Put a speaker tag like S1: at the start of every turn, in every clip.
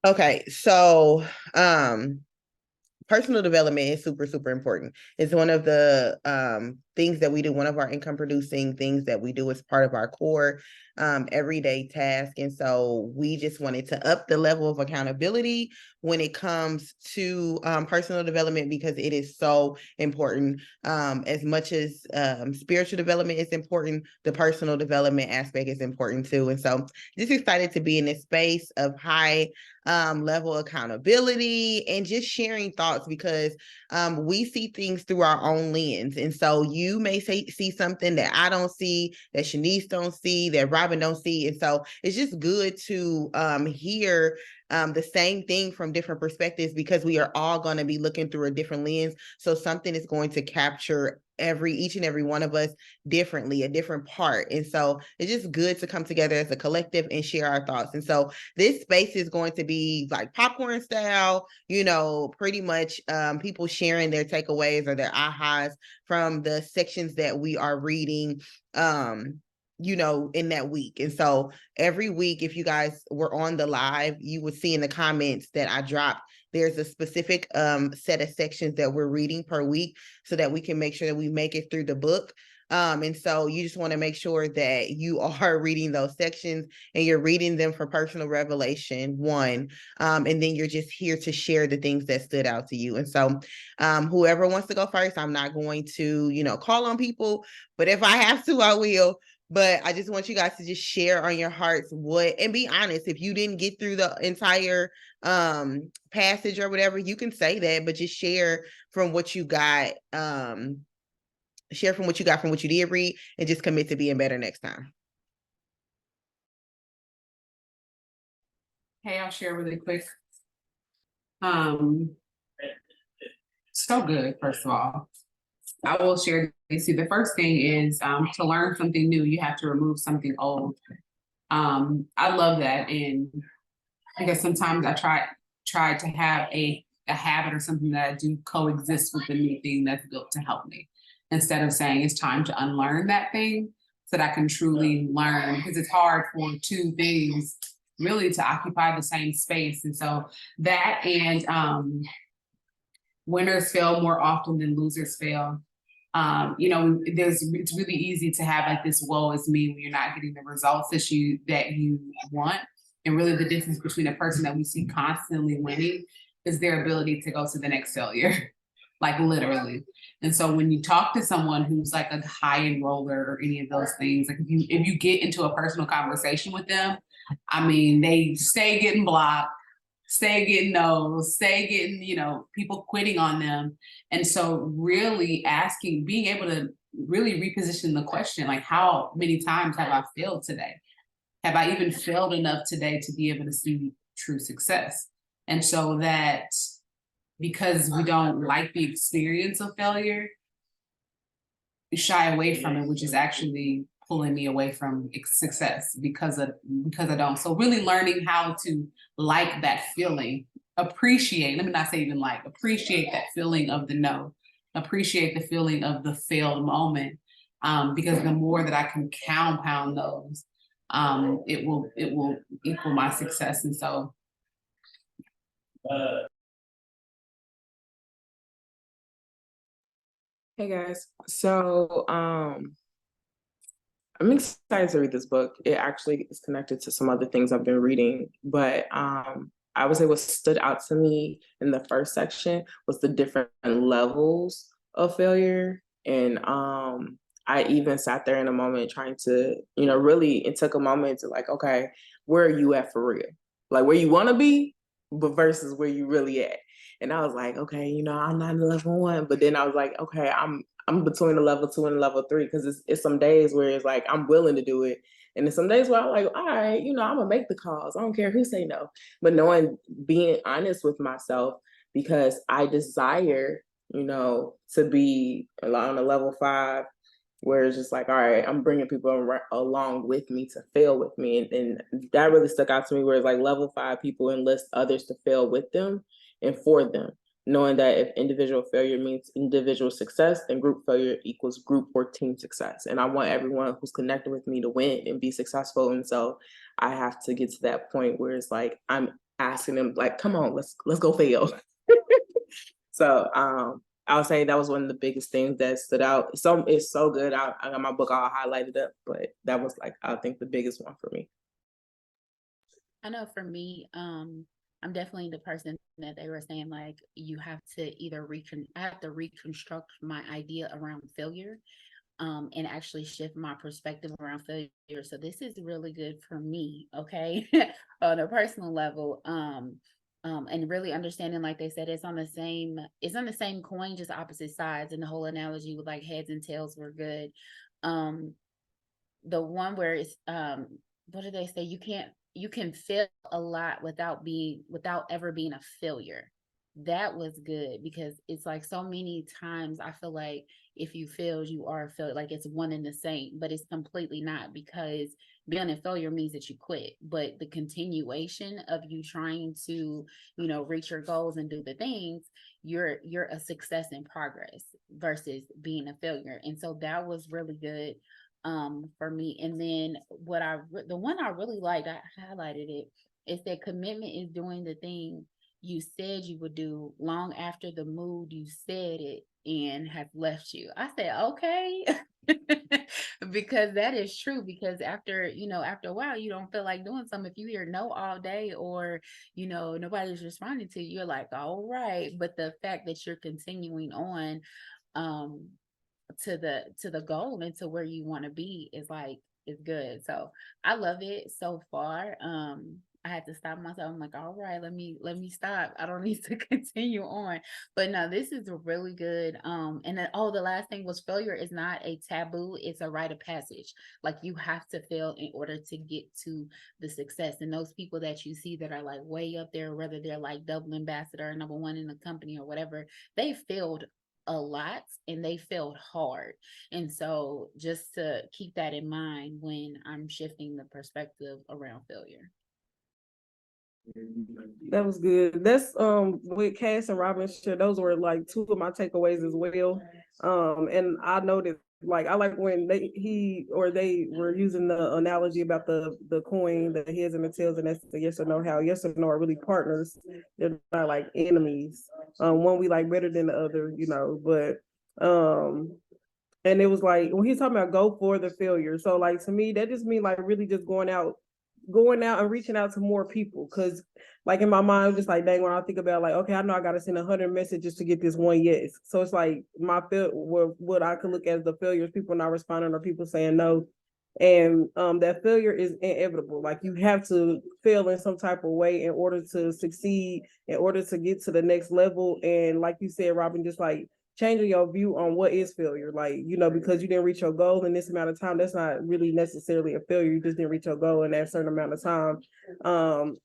S1: Okay, so personal development is super, super important. It's one of the things that we do, one of our income producing things that we do as part of our core everyday task. And so we just wanted to up the level of accountability when it comes to personal development because it is so important. As much as spiritual development is important, the personal development aspect is important too. And so just excited to be in this space of high level accountability and just sharing thoughts because we see things through our own lens. And so you may see something that I don't see, that Shanice don't see, that Robin don't see. And so it's just good to hear the same thing from different perspectives because we are all going to be looking through a different lens. So something is going to capture each and every one of us differently, a different part. And so it's just good to come together as a collective and share our thoughts. And so this space is going to be like popcorn style, pretty much people sharing their takeaways or their ahas from the sections that we are reading in that week. And so every week, if you guys were on the live, you would see in the comments that I dropped, there's a specific set of sections that we're reading per week so that we can make sure that we make it through the book. And so you just want to make sure that you are reading those sections and you're reading them for personal revelation, one. And then you're just here to share the things that stood out to you. And so whoever wants to go first, I'm not going to, call on people, but if I have to, I will. But I just want you guys to just share on your hearts and be honest. If you didn't get through the entire passage or whatever, you can say that, but just share from what you got. Share from what you got from what you did read and just commit to being better next time.
S2: Hey, I'll share really quick. So good, first of all. I will share. See, the first thing is to learn something new, you have to remove something old. I love that, and because sometimes I try to have a habit or something that I do coexist with the new thing that's built to help me, instead of saying it's time to unlearn that thing so that I can truly learn, because it's hard for two things really to occupy the same space. And so that and winners fail more often than losers fail. It's really easy to have like this woe is me when you're not getting the results that you want. And really the difference between a person that we see constantly winning is their ability to go to the next failure, like literally. And so when you talk to someone who's like a high enroller or any of those things, like if you get into a personal conversation with them, I mean, they stay getting blocked, stay getting no's, stay getting, people quitting on them. And so really being able to really reposition the question, like how many times have I failed today? Have I even failed enough today to be able to see true success? And so that because we don't like the experience of failure, we shy away from it, which is actually pulling me away from success because I don't. So really learning how to like that feeling, appreciate, let me not say even like, appreciate that feeling of the no, appreciate the feeling of the failed moment. Because the more that I can compound those, it will equal my success. And so
S3: Hey guys, so I'm excited to read this book. It actually is connected to some other things I've been reading, but I would say what stood out to me in the first section was the different levels of failure. And I even sat there in a moment trying to, really, it took a moment to like, okay, where are you at for real? Like where you want to be, but versus where you really at. And I was like, okay, I'm not in level 1, but then I was like, okay, I'm between the level 2 and level 3 because it's some days where it's like I'm willing to do it, and then some days where I'm like, all right, I'm gonna make the calls. I don't care who say no, but being honest with myself because I desire, to be on a level 5 where it's just like, all right, I'm bringing people along with me to fail with me. And that really stuck out to me where it's like level 5 people enlist others to fail with them and for them, knowing that if individual failure means individual success, then group failure equals group or team success. And I want everyone who's connected with me to win and be successful. And so I have to get to that point where it's like, I'm asking them like, come on, let's go fail. So I would say that was one of the biggest things that stood out. So it's so good. I got my book all highlighted up, but that was like, I think the biggest one for me.
S4: I know for me, I'm definitely the person that they were saying, like, you have to either I have to reconstruct my idea around failure, and actually shift my perspective around failure. So this is really good for me, okay, on a personal level. And really understanding, like they said, it's on the same coin, just opposite sides. And the whole analogy with like heads and tails were good. The one where it's what do they say? You can fail a lot without ever being a failure. That was good, because it's like so many times I feel like if you failed, you are a failure, like it's one and the same, but it's completely not, because being a failure means that you quit, but the continuation of you trying to, reach your goals and do the things, you're a success in progress versus being a failure. And so that was really good for me. And then the one I really liked, I highlighted it, is that commitment is doing the thing you said you would do long after the mood you said it in has left you. I said, okay. Because that is true, because after a while, you don't feel like doing something. If you hear no all day, or nobody's responding to you, you're like, all right. But the fact that you're continuing on to the goal and to where you want to be is good. So I love it so far. I had to stop myself. I'm like, all right, let me stop. I don't need to continue on. But no, this is really good. And then, the last thing was, failure is not a taboo. It's a rite of passage. Like, you have to fail in order to get to the success. And those people that you see that are like way up there, whether they're like double ambassador, number one in the company or whatever, they failed a lot and they failed hard. And so just to keep that in mind when I'm shifting the perspective around failure.
S5: That was good. That's with Cass and Robin share, those were like two of my takeaways as well. And I noticed, like, I like when they were using the analogy about the coin, the heads and the tails, and that's the yes or no, how yes or no are really partners. They're not like enemies. One we like better than the other, but and it was like when he's talking about go for the failure. So like, to me, that just means like really just going out and reaching out to more people. Cause like in my mind, just like, dang, when I think about like, okay, I know I got to send 100 messages to get this one yes. So it's like what I could look at as the failures, people not responding or people saying no. And that failure is inevitable. Like, you have to fail in some type of way in order to succeed, in order to get to the next level. And like you said, Robin, just like changing your view on what is failure. Like, because you didn't reach your goal in this amount of time, that's not really necessarily a failure. You just didn't reach your goal in that certain amount of time.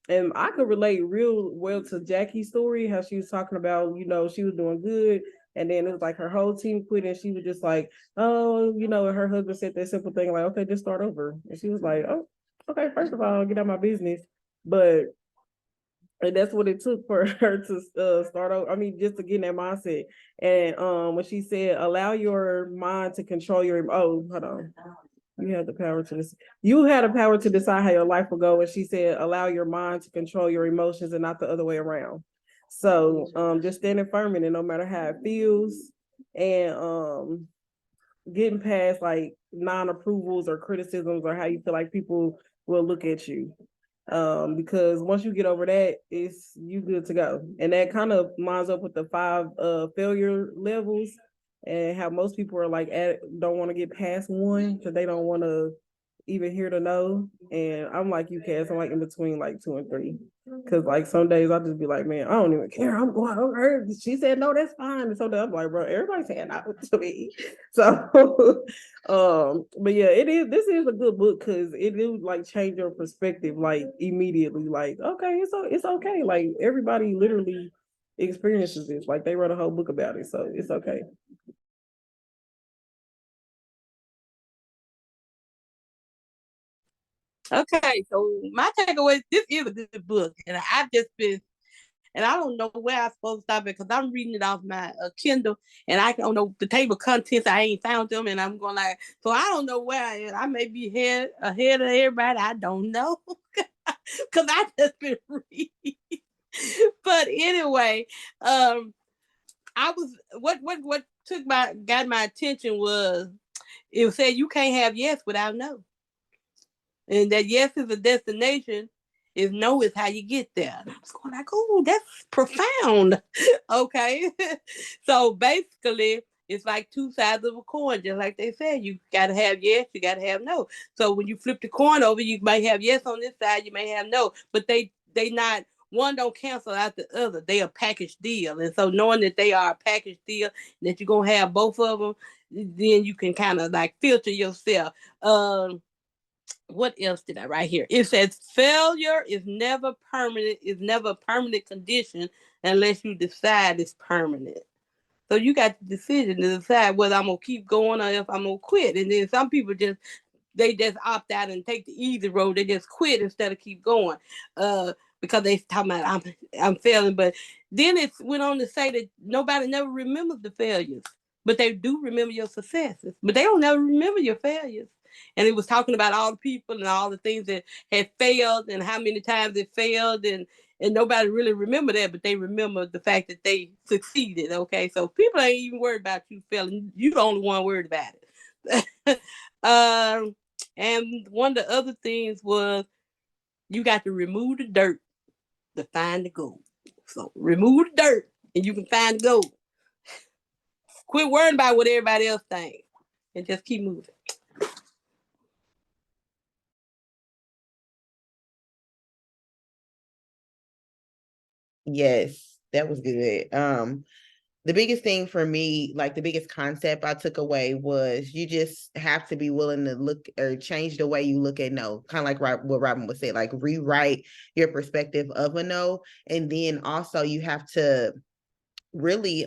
S5: And I could relate real well to Jackie's story, how she was talking about, she was doing good. And then it was like her whole team quit, and she was just like, oh, and her husband said that simple thing, like, okay, just start over. And she was like, oh, okay, first of all, get out of my business. And that's what it took for her to start over. I mean, just to get in that mindset. And when she said, allow your mind to control hold on. You had the power to decide how your life will go. And she said, allow your mind to control your emotions and not the other way around. So just standing firm in it, no matter how it feels, and getting past like non-approvals or criticisms or how you feel like people will look at you. Because once you get over that, you good to go. And that kind of lines up with the 5 failure levels, and how most people are like don't want to get past 1 because they don't want to even hear the no. And I'm like you, Cass, I'm like in between like 2 and 3. Cause like some days I'll just be like, man, I don't even care. I'm going over her. She said no, that's fine. And so I'm like, bro, everybody's saying no to me. So but yeah, this is a good book because it will like change your perspective like immediately. Like, okay, it's okay. Like, everybody literally experiences this. Like, they wrote a whole book about it, so it's okay.
S6: Okay, so my takeaway, this is a good book, and I've just been, and I don't know where I'm supposed to stop it because I'm reading it off my Kindle, and I don't know the table of contents. I ain't found them, and I'm going like, so I don't know where I am. I may be ahead of everybody. I don't know because I just been reading. But anyway, I was what got my attention was it said you can't have yes without no. And that yes is a destination, is no is how you get there. And I was going like, oh, that's profound. Okay. So basically, it's like two sides of a coin, just like they said. You gotta have yes, you gotta have no. So when you flip the coin over, you might have yes on this side, you may have no, but they not one don't cancel out the other. They a package deal. And so knowing that they are a package deal, that you're gonna have both of them, then you can kind of like filter yourself. What else did I write here? It says failure is never permanent, is never a permanent condition unless you decide it's permanent. So you got the decision to decide whether I'm gonna keep going or if I'm gonna quit. And then some people just opt out and take the easy road. They just quit instead of keep going. Because they talking about I'm failing. But then it went on to say that nobody never remembers the failures, but they do remember your successes. But they don't never remember your failures. And it was talking about all the people and all the things that had failed and how many times it failed, and nobody really remember that, but they remember the fact that they succeeded. Okay, so people ain't even worried about you failing. You the only one worried about it. And one of the other things was you got to remove the dirt to find the gold. So remove the dirt and you can find the gold. Quit worrying about what everybody else thinks and just keep moving.
S1: Yes, that was good. The biggest thing for me, like the biggest concept I took away was you just have to be willing to look or change the way you look at no, kind of like what Robin would say, like rewrite your perspective of a no. And then also you have to really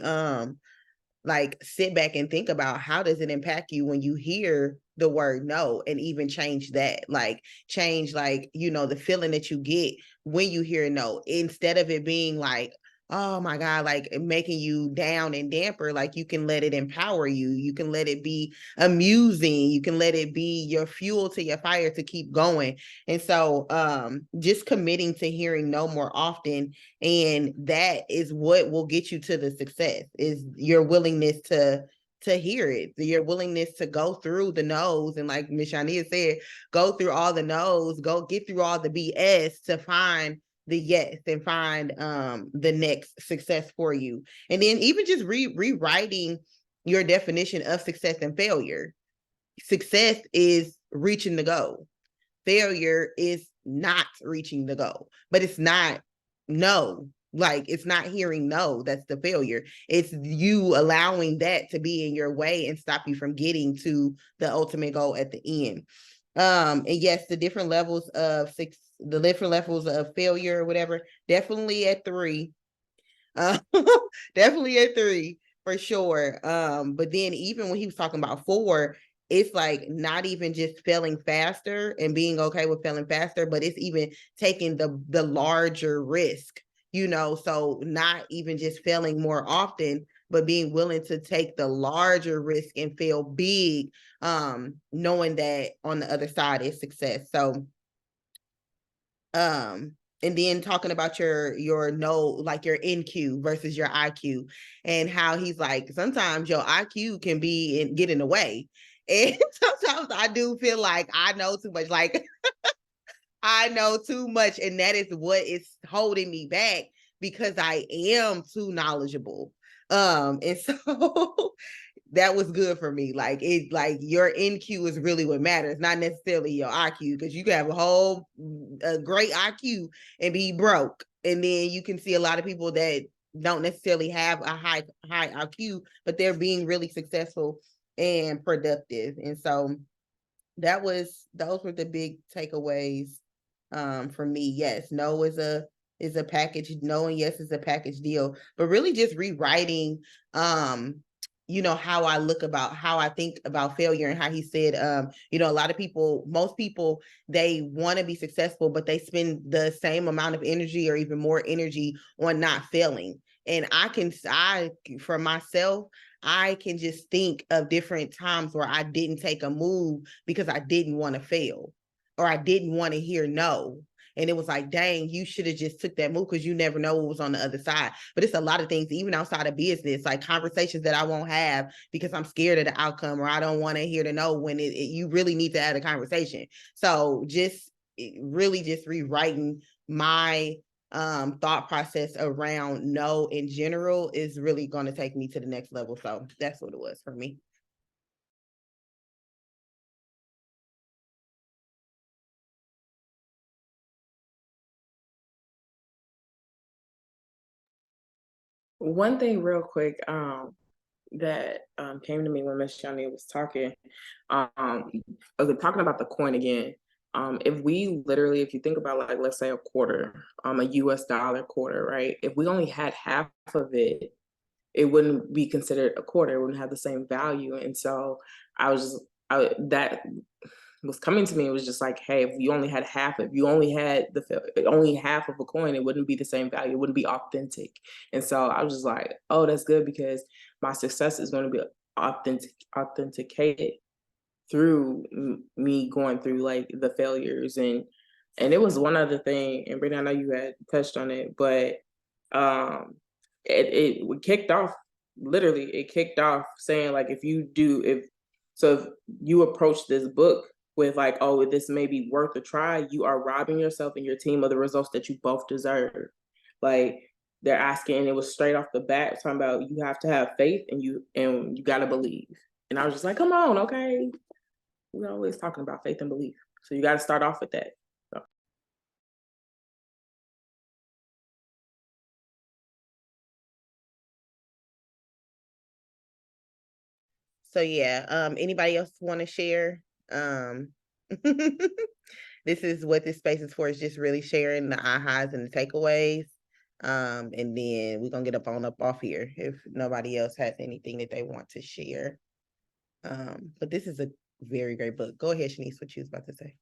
S1: like sit back and think about how does it impact you when you hear the word no, and even change that, like change, like, you know, the feeling that you get when you hear no, instead of it being like, oh my God, like making you down and damper, like you can let it empower you. You can let it be amusing. You can let it be your fuel to your fire to keep going. And so just committing to hearing no more often. And that is what will get you to the success, is your willingness to hear it, your willingness to go through the no's. And like Miss Shania said, go through all the no's, go get through all the BS to find the yes and find the next success for you. And then even just rewriting your definition of success and failure. Success is reaching the goal. Failure is not reaching the goal, but it's not no. Like it's not hearing no, that's the failure. It's you allowing that to be in your way and stop you from getting to the ultimate goal at the end. And yes, the different levels of failure or whatever, definitely at 3. Definitely at 3 for sure. But then even when he was talking about 4, it's like not even just failing faster and being okay with failing faster, but it's even taking the larger risk, you know, so not even just failing more often, but being willing to take the larger risk and fail big, knowing that on the other side is success. So and then talking about your no, like your NQ versus your IQ, and how he's like, sometimes your IQ can get in the way. And sometimes I do feel like I know too much, like I know too much, and that is what is holding me back, because I am too knowledgeable. And so that was good for me. Like your NQ is really what matters, not necessarily your IQ, because you can have a great IQ and be broke. And then you can see a lot of people that don't necessarily have a high IQ, but they're being really successful and productive. And so those were the big takeaways for me. Yes, no is a package. No and yes is a package deal. But really just rewriting you know, how I think about failure, and how he said, you know, most people, they want to be successful, but they spend the same amount of energy or even more energy on not failing. And for myself, I can just think of different times where I didn't take a move because I didn't want to fail, or I didn't want to hear no. and it was like, dang, you should have just took that move because you never know what was on the other side. But it's a lot of things, even outside of business, like conversations that I won't have because I'm scared of the outcome, or I don't want to hear to know when you really need to have a conversation. So just really just rewriting my thought process around no in general is really going to take me to the next level. So that's what it was for me.
S3: One thing real quick, that came to me when Miss Shani was talking, talking about the coin again. If we literally, if you think about like, let's say a quarter, a US dollar quarter, right? If we only had half of it, it wouldn't be considered a quarter. It wouldn't have the same value. And so that was coming to me. It was just like, hey, if you only had half, if you only had only half of a coin, it wouldn't be the same value. It wouldn't be authentic. And so I was just like, oh, that's good, because my success is going to be authenticated through me going through like the failures. And it was one other thing, and Brittany, I know you had touched on it, but it kicked off, literally it kicked off saying like, if you approach this book with like, oh, this may be worth a try, you are robbing yourself and your team of the results that you both deserve. Like, they're asking, and it was straight off the bat talking about you have to have faith and you got to believe. And I was just like, come on, okay, we're always talking about faith and belief, so you got to start off with that.
S1: So yeah, anybody else want to share? This is what this space is for, is just really sharing the ahas and the takeaways. And then we're gonna get up off here if nobody else has anything that they want to share. But this is a very great book. Go ahead, Shanice, what you was about to say.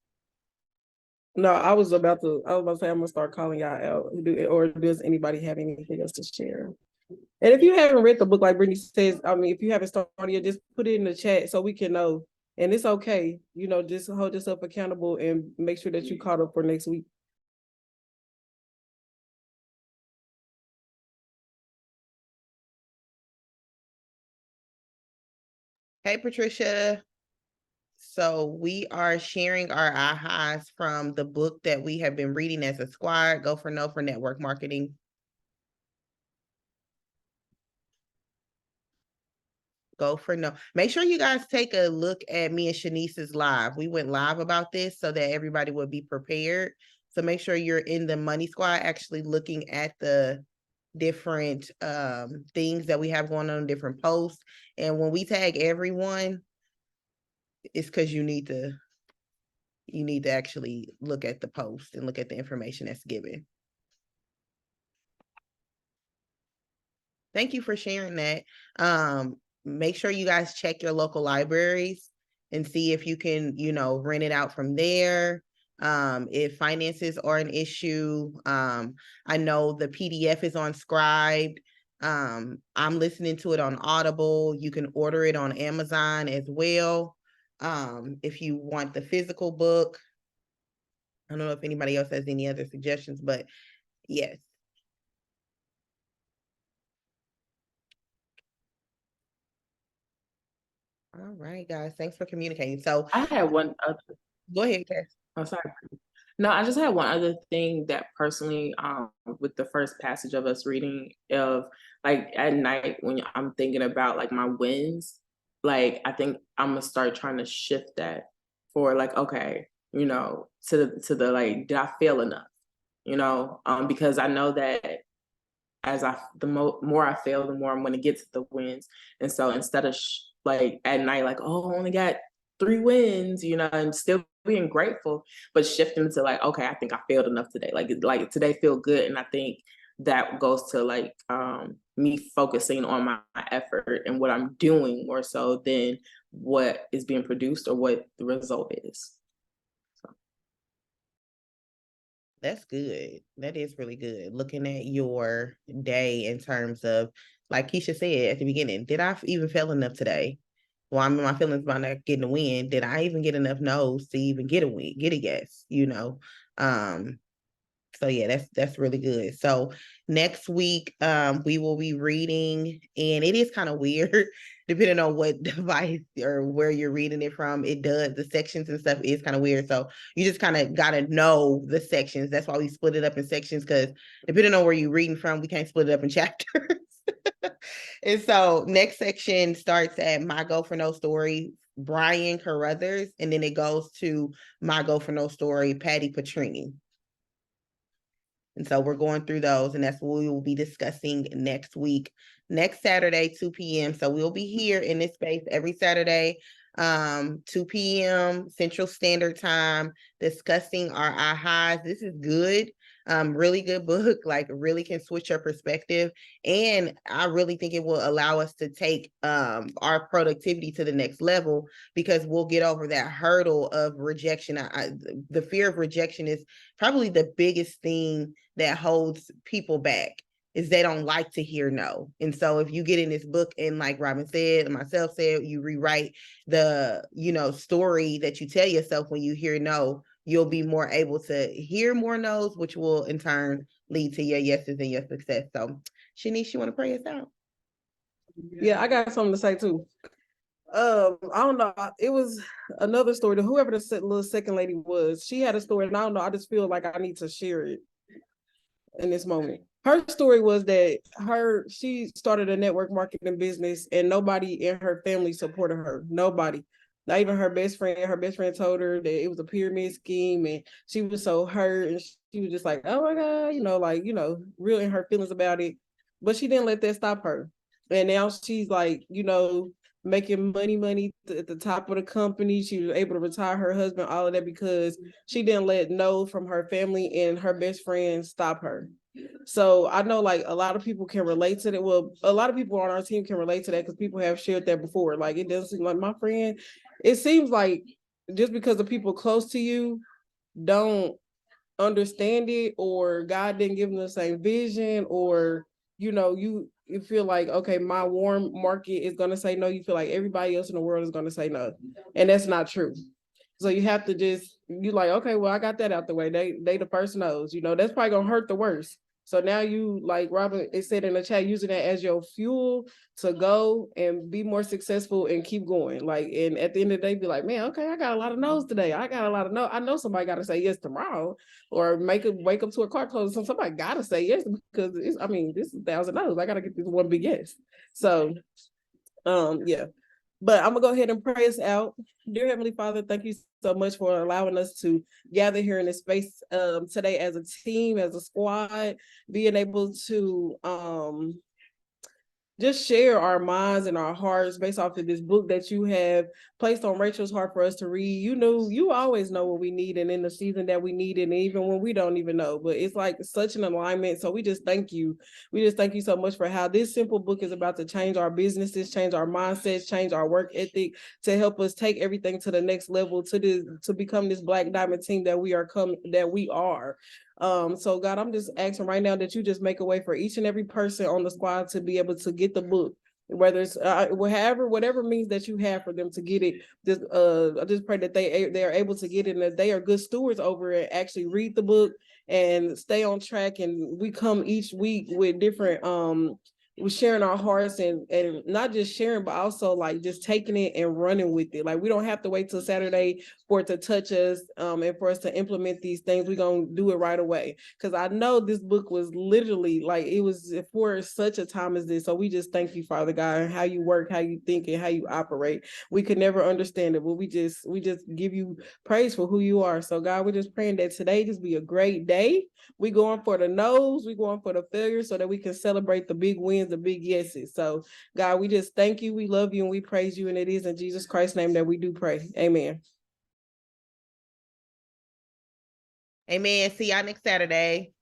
S5: No, I was about to say, I'm gonna start calling y'all out. Or does anybody have anything else to share? And if you haven't read the book, like Brittany says, I mean, if you haven't started yet, just put it in the chat so we can know. And it's okay, just hold yourself accountable and make sure that you caught up for next week.
S1: Hey, Patricia. So we are sharing our ahas from the book that we have been reading as a squad, Go for No for Network Marketing. Go for No. Make sure you guys take a look at me and Shanice's live. We went live about this so that everybody would be prepared. So make sure you're in the Money Squad, actually looking at the different things that we have going on, different posts. And when we tag everyone, it's because you need to actually look at the post and look at the information that's given. Thank you for sharing that. Make sure you guys check your local libraries and see if you can, rent it out from there. If finances are an issue, I know the PDF is on Scribd. I'm listening to it on Audible. You can order it on Amazon as well. If you want the physical book. I don't know if anybody else has any other suggestions, but yes. All right, guys. Thanks for communicating. So
S3: I had one other.
S1: Go ahead, Cass.
S3: Oh, sorry. No, I just had one other thing that personally, with the first passage of us reading, of like at night when I'm thinking about like my wins, like I think I'm gonna start trying to shift that for like, okay, to the like, did I fail enough? Because I know that the more I fail, the more I'm gonna get to the wins. And so instead of like at night, like, oh, I only got 3 wins, and still being grateful, but shifting to like, okay, I think I failed enough today. Like today feel good. And I think that goes to like me focusing on my effort and what I'm doing more so than what is being produced or what the result is.
S1: That's good. That is really good. Looking at your day in terms of, like Keisha said at the beginning, did I even fail enough today? Well, I'm in my feelings about not getting a win. Did I even get enough no's to even get a win, get a yes? So yeah, that's really good. So next week, we will be reading, and it is kind of weird, depending on what device or where you're reading it from. It does, the sections and stuff is kind of weird. So you just kind of got to know the sections. That's why we split it up in sections, because depending on where you're reading from, we can't split it up in chapters. And so next section starts at My Go for No Story, Brian Carruthers, and then it goes to My Go for No Story, Patty Petrini. And so we're going through those, and that's what we will be discussing next week, next Saturday, 2 p.m. So we'll be here in this space every Saturday, 2 p.m. Central Standard Time, discussing our ahas. This is good. Really good book, like really can switch your perspective. And I really think it will allow us to take our productivity to the next level, because we'll get over that hurdle of rejection. The fear of rejection is probably the biggest thing that holds people back, is they don't like to hear no. And so if you get in this book, and like Robin said, and myself said, you rewrite the, story that you tell yourself when you hear no, you'll be more able to hear more no's, which will in turn lead to your yeses and your success. So Shanice, you want to pray us out?
S5: Yeah, I got something to say too. I don't know. It was another story. Whoever the little second lady was, she had a story, and I don't know. I just feel like I need to share it in this moment. Her story was that she started a network marketing business, and nobody in her family supported her. Nobody. Not even her best friend. Her best friend told her that it was a pyramid scheme, and she was so hurt, and she was just like, oh my God, real in her feelings about it. But she didn't let that stop her. And now she's like, making money at the top of the company. She was able to retire her husband, all of that, because she didn't let no from her family and her best friend stop her. So I know like a lot of people can relate to that. Well, a lot of people on our team can relate to that, because people have shared that before. Like, it doesn't seem like my friend, it seems like just because the people close to you don't understand it, or God didn't give them the same vision, or you feel like, okay, my warm market is going to say no. You feel like everybody else in the world is going to say no, and that's not true. So you have to you like, okay, well, I got that out the way. They the first knows, that's probably gonna hurt the worst. So now you, like Robin said in the chat, using that as your fuel to go and be more successful and keep going. Like, and at the end of the day, be like, man, okay, I got a lot of no's today. I got a lot of no. I know somebody got to say yes tomorrow, or wake up to a car closing. So somebody got to say yes, because this is 1,000 no's. I got to get this one big yes. So, yeah. But I'm gonna go ahead and pray us out. Dear Heavenly Father, thank you so much for allowing us to gather here in this space today as a team, as a squad, being able to just share our minds and our hearts based off of this book that you have placed on Rachel's heart for us to read. You always know what we need, and in the season that we need it, and even when we don't even know. But it's like such an alignment. So we just thank you. We just thank you so much for how this simple book is about to change our businesses, change our mindsets, change our work ethic, to help us take everything to the next level, to become this Black Diamond team that we are. So God, I'm just asking right now that you just make a way for each and every person on the squad to be able to get the book, whether it's whatever means that you have for them to get it. I just pray that they are able to get it, and that they are good stewards over it, actually read the book and stay on track. And we come each week with different with sharing our hearts, and not just sharing, but also like just taking it and running with it. Like, we don't have to wait till Saturday for it to touch us, and for us to implement these things. We're gonna do it right away, because I know this book was literally like, it was for such a time as this. So we just thank you, Father God, and how you work, how you think, and how you operate. We could never understand it, but we just give you praise for who you are. So God, we're just praying that today just be a great day. We going for the no's, we going for the failures, so that we can celebrate the big wins, the big yeses. So God, we just thank you, we love you, and we praise you. And it is in Jesus Christ's name that we do pray. Amen.
S1: Amen. See y'all next Saturday.